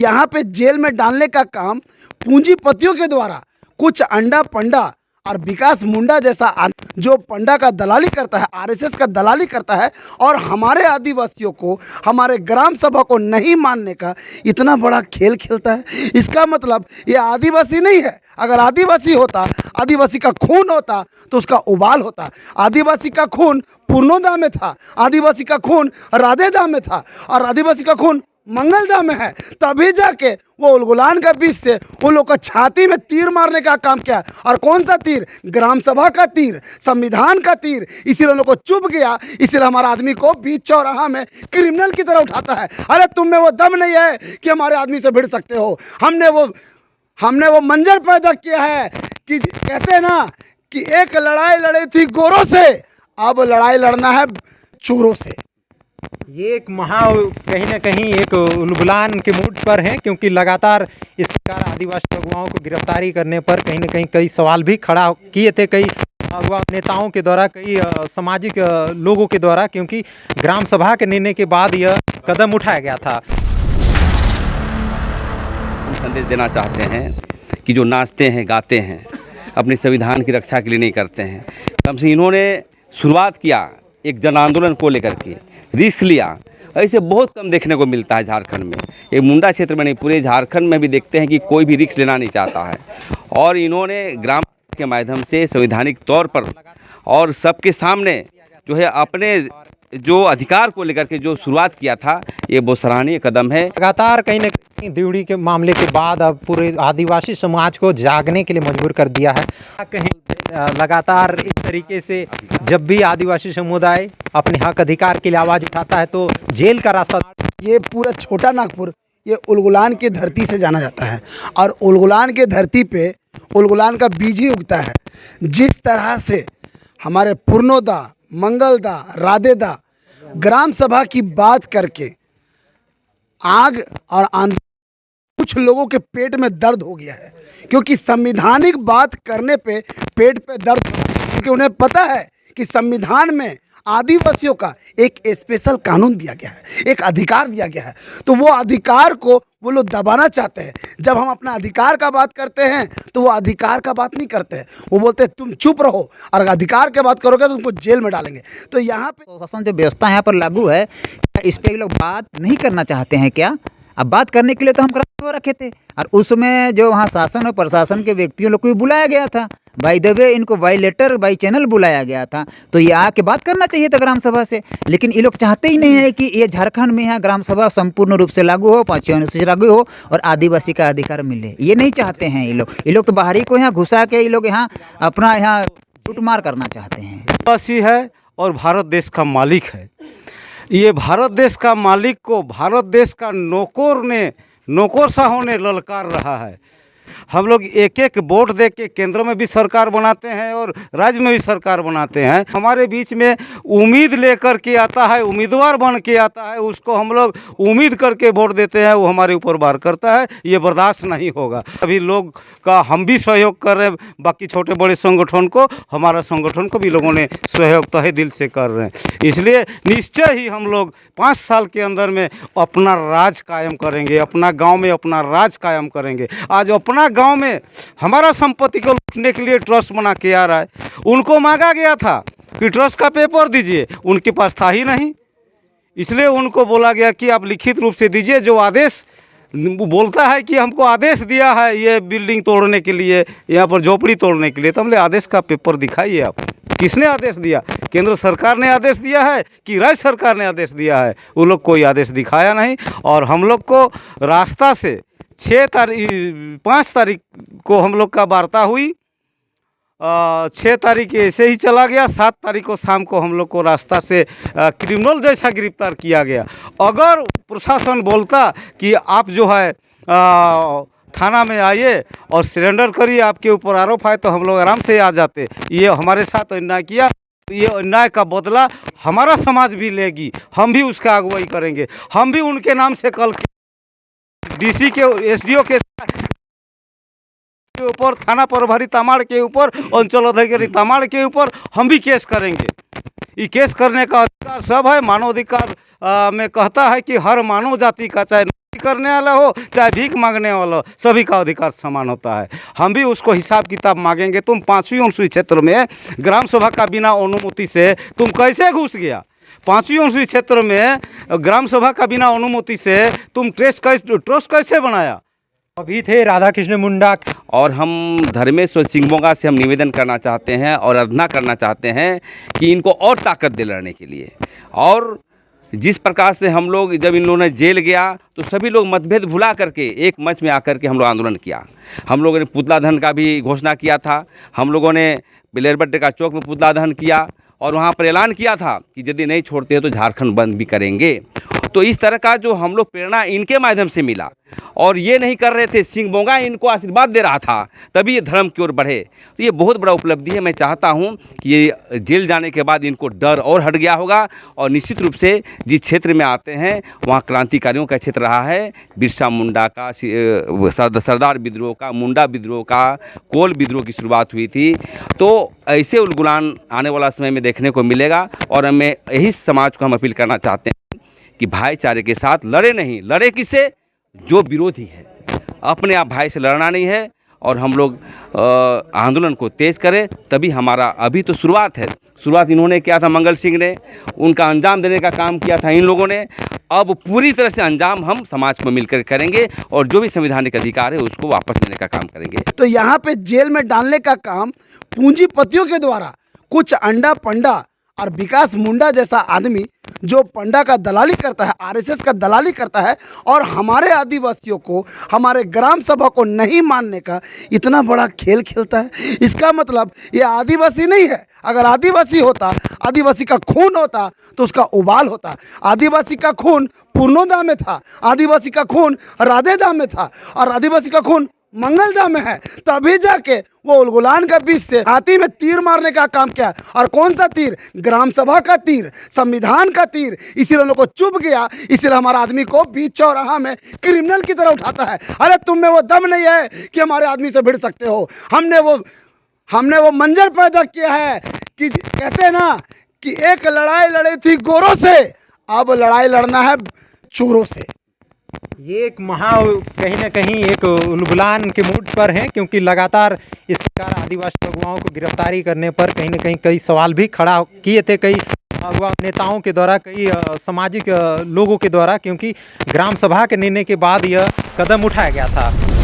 यहाँ पे जेल में डालने का काम पूंजीपतियों के द्वारा कुछ अंडा पंडा और विकास मुंडा जैसा जो पंडा का दलाली करता है, आरएसएस का दलाली करता है और हमारे आदिवासियों को, हमारे ग्राम सभा को नहीं मानने का इतना बड़ा खेल खेलता है। इसका मतलब ये आदिवासी नहीं है। अगर आदिवासी होता, आदिवासी का खून होता तो उसका उबाल होता। आदिवासी का खून पूर्णोदा में था, आदिवासी का खून राधेदा में था और आदिवासी का खून मंगलदा में है। तभी जाके वो उलगुलान का बीच से उन लोग को छाती में तीर मारने का काम किया। और कौन सा तीर? ग्राम सभा का तीर, संविधान का तीर। इसीलिए उन लोग को चुभ गया, इसीलिए हमारा आदमी को बीच चौराहा में क्रिमिनल की तरह उठाता है। अरे तुम में वो दम नहीं है कि हमारे आदमी से भिड़ सकते हो। हमने वो मंजर पैदा किया है कि कहते हैं ना कि एक लड़ाई लड़ी थी गोरों से, अब लड़ाई लड़ना है चोरों से। ये एक कहीं ना कहीं एक उलगुलान के मूड पर है, क्योंकि लगातार इस प्रकार आदिवासी अगुवाओं को गिरफ्तारी करने पर कहीं ना कहीं कई सवाल भी खड़ा किए थे कई अगुवा नेताओं के द्वारा, कई सामाजिक लोगों के द्वारा, क्योंकि ग्राम सभा के निर्णय के बाद यह कदम उठाया गया था। संदेश देना चाहते हैं कि जो नाचते हैं, गाते हैं, अपने संविधान की रक्षा के लिए नहीं करते हैं। कम से इन्होंने शुरुआत किया एक जन आंदोलन को लेकर के, रिस्क लिया। ऐसे बहुत कम देखने को मिलता है झारखंड में। ये मुंडा क्षेत्र में नहीं, पूरे झारखंड में भी देखते हैं कि कोई भी रिस्क लेना नहीं चाहता है। और इन्होंने ग्राम के माध्यम से संवैधानिक तौर पर और सबके सामने जो है अपने जो अधिकार को लेकर के जो शुरुआत किया था, ये बहुत सराहनीय कदम है। लगातार कहीं ना कहीं दिउड़ी के मामले के बाद अब पूरे आदिवासी समाज को जागने के लिए मजबूर कर दिया है। कहीं लगातार इस तरीके से जब भी आदिवासी समुदाय अपने हक अधिकार के लिए आवाज़ उठाता है तो जेल का रास्ता। ये पूरा छोटा नागपुर ये उलगुलान की धरती से जाना जाता है और उलगुलान की धरती पे उलगुलान का बीज ही उगता है। जिस तरह से हमारे पूर्णोदा, मंगलदा, राधेदा ग्राम सभा की बात करके आग और आंदोलन, कुछ लोगों के पेट में दर्द हो गया है, क्योंकि संवैधानिक बात करने पे पेट पे दर्द हो रहा है। क्योंकि उन्हें पता है कि संविधान में आदिवासियों का एक स्पेशल कानून दिया गया है, एक अधिकार दिया गया है, तो वो अधिकार को वो लोग दबाना चाहते हैं। जब हम अपना अधिकार का बात करते हैं तो वो अधिकार का बात नहीं करते हैं, वो बोलते हैं तुम चुप रहो और अधिकार की बात करोगे तो तुमको जेल में डालेंगे। तो यहाँ पे शासन जो व्यवस्था यहाँ पर लागू है, इस पर लोग बात नहीं करना चाहते हैं क्या? अब बात करने के लिए तो हम ग्राम सभा रखे थे और उसमें जो वहाँ शासन और प्रशासन के व्यक्तियों लोग को भी बुलाया गया था। बाय द वे इनको बाय लेटर बाय चैनल बुलाया गया था, तो ये आके बात करना चाहिए था ग्राम सभा से। लेकिन ये लोग चाहते ही नहीं है कि ये झारखंड में यहाँ ग्राम सभा संपूर्ण रूप से लागू हो, 5 अनुसूची लागू हो और आदिवासी का अधिकार मिले। ये नहीं चाहते हैं ये लोग। ये लोग तो बाहरी को यहाँ घुसा के ये लोग यहाँ अपना यहाँ लूटमार करना चाहते हैं। आदिवासी है और भारत देश का मालिक है। ये भारत देश का मालिक को भारत देश का नौकरशाहों ने ललकार रहा है। हम लोग एक एक वोट दे के केंद्र में भी सरकार बनाते हैं और राज्य में भी सरकार बनाते हैं। हमारे बीच में उम्मीद लेकर के आता है, उम्मीदवार बन के आता है, उसको हम लोग उम्मीद करके वोट देते हैं, वो हमारे ऊपर वार करता है। ये बर्दाश्त नहीं होगा। अभी लोग का हम भी सहयोग कर रहे हैं, बाकी छोटे बड़े संगठन को, हमारा संगठन को भी लोगों ने सहयोग तहे दिल से कर रहे हैं। इसलिए निश्चय ही हम लोग 5 साल के अंदर में अपना राज कायम करेंगे, अपना गाँव में अपना राज कायम करेंगे। आज अपना गांव में हमारा संपत्ति को लूटने के लिए ट्रस्ट बना के आ रहा है। उनको मांगा गया था कि ट्रस्ट का पेपर दीजिए, उनके पास था ही नहीं। इसलिए उनको बोला गया कि आप लिखित रूप से दीजिए। जो आदेश बोलता है कि हमको आदेश दिया है ये बिल्डिंग तोड़ने के लिए, यहाँ पर झोपड़ी तोड़ने के लिए, तो हमने आदेश का पेपर दिखाइए आप। किसने आदेश दिया? केंद्र सरकार ने आदेश दिया है कि राज्य सरकार ने आदेश दिया है? वो लोग कोई आदेश दिखाया नहीं। और हम लोग को रास्ता से 5 तारीख को हम लोग का वार्ता हुई, 6 तारीख ऐसे ही चला गया। 7 तारीख को शाम को हम लोग को रास्ता से क्रिमिनल जैसा गिरफ्तार किया गया। अगर प्रशासन बोलता कि आप जो है थाना में आइए और सरेंडर करिए, आपके ऊपर आरोप है, तो हम लोग आराम से आ जाते। ये हमारे साथ अन्याय किया, ये अन्याय का बदला हमारा समाज भी लेगी। हम भी उसका अगुवाई करेंगे। हम भी उनके नाम से कल डीसी के, एसडीओ के ऊपर, थाना प्रभारी तमाड़ के ऊपर, अंचल अधिकारी तमाड़ के ऊपर हम भी केस करेंगे। ये केस करने का अधिकार सब है। मानव अधिकार में कहता है कि हर मानव जाति का, चाहे करने वाला हो चाहे भीख मांगने वाला हो, सभी का अधिकार समान होता है। हम भी उसको हिसाब किताब मांगेंगे। तुम 5वीं अनुसूची क्षेत्र में ग्राम सभा का बिना अनुमति से तुम कैसे घुस गया? 5वीं अनुसूची क्षेत्र में ग्राम सभा का बिना अनुमति से तुम ट्रस्ट कैसे बनाया? अभी थे राधा कृष्ण मुंडा। और हम धर्मेश्वर सिंह बोंगा से हम निवेदन करना चाहते हैं और आराधना करना चाहते हैं कि इनको और ताकत दे लड़ने के लिए। और जिस प्रकार से हम लोग जब इन लोगों ने जेल गया तो सभी लोग मतभेद भुला करके एक मंच में आकर के हम लोग आंदोलन किया। हम लोगों ने पुतला दहन का भी घोषणा किया था। हम लोगों ने बिलेरबट्टे का चौक में पुतला दहन किया और वहाँ पर ऐलान किया था कि यदि नहीं छोड़ते हैं तो झारखंड बंद भी करेंगे। तो इस तरह का जो हम लोग प्रेरणा इनके माध्यम से मिला और ये नहीं कर रहे थे, सिंह बोंगा इनको आशीर्वाद दे रहा था, तभी ये धर्म की ओर बढ़े। तो ये बहुत बड़ा उपलब्धि है। मैं चाहता हूँ कि ये जेल जाने के बाद इनको डर और हट गया होगा और निश्चित रूप से जिस क्षेत्र में आते हैं वहाँ क्रांतिकारियों का क्षेत्र रहा है। बिरसा मुंडा का, सरदार विद्रोह का, मुंडा विद्रोह का, कोल विद्रोह की शुरुआत हुई थी। तो ऐसे उलगुलान आने वाला समय में देखने को मिलेगा और हमें यही समाज को हम अपील करना चाहते हैं कि भाईचारे के साथ लड़े नहीं। लड़े किससे? जो विरोधी है। अपने आप भाई से लड़ना नहीं है और हम लोग आंदोलन को तेज करें, तभी हमारा अभी तो शुरुआत है। शुरुआत इन्होंने किया था, मंगल सिंह ने, उनका अंजाम देने का काम किया था इन लोगों ने। अब पूरी तरह से अंजाम हम समाज में मिलकर करेंगे और जो भी संवैधानिक अधिकार है उसको वापस लेने का काम करेंगे। तो यहाँ पे जेल में डालने का काम पूंजीपतियों के द्वारा कुछ अंडा पंडा और विकास मुंडा जैसा आदमी जो पंडा का दलाली करता है, आरएसएस का दलाली करता है और हमारे आदिवासियों को, हमारे ग्राम सभा को नहीं मानने का इतना बड़ा खेल खेलता है। इसका मतलब ये आदिवासी नहीं है। अगर आदिवासी होता, आदिवासी का खून होता तो उसका उबाल होता। आदिवासी का खून पूर्णोदा में था, आदिवासी का खून राधेदा में था और आदिवासी का खून मंगलदा में है। तभी जाके वो उलगुलान का बीच से हाथी में तीर मारने का काम किया। और कौन सा तीर? ग्राम सभा का तीर, संविधान का तीर। इसीलिए लोगों को चुभ गया, इसीलिए हमारा आदमी को बीच चौराहा में क्रिमिनल की तरह उठाता है। अरे तुम में वो दम नहीं है कि हमारे आदमी से भिड़ सकते हो। हमने वो मंजर पैदा किया है कि कहते हैं ना कि एक लड़ाई लड़ी थी गोरों से, अब लड़ाई लड़ना है चोरों से। ये एक कहीं ना कहीं एक उलगुलान के मूड पर हैं, क्योंकि लगातार इस प्रकार आदिवासी अगुवाओं को गिरफ्तारी करने पर कहीं ना कहीं कई सवाल भी खड़ा किए थे कई अगुआ नेताओं के द्वारा, कई सामाजिक लोगों के द्वारा, क्योंकि ग्राम सभा के निर्णय के बाद यह कदम उठाया गया था।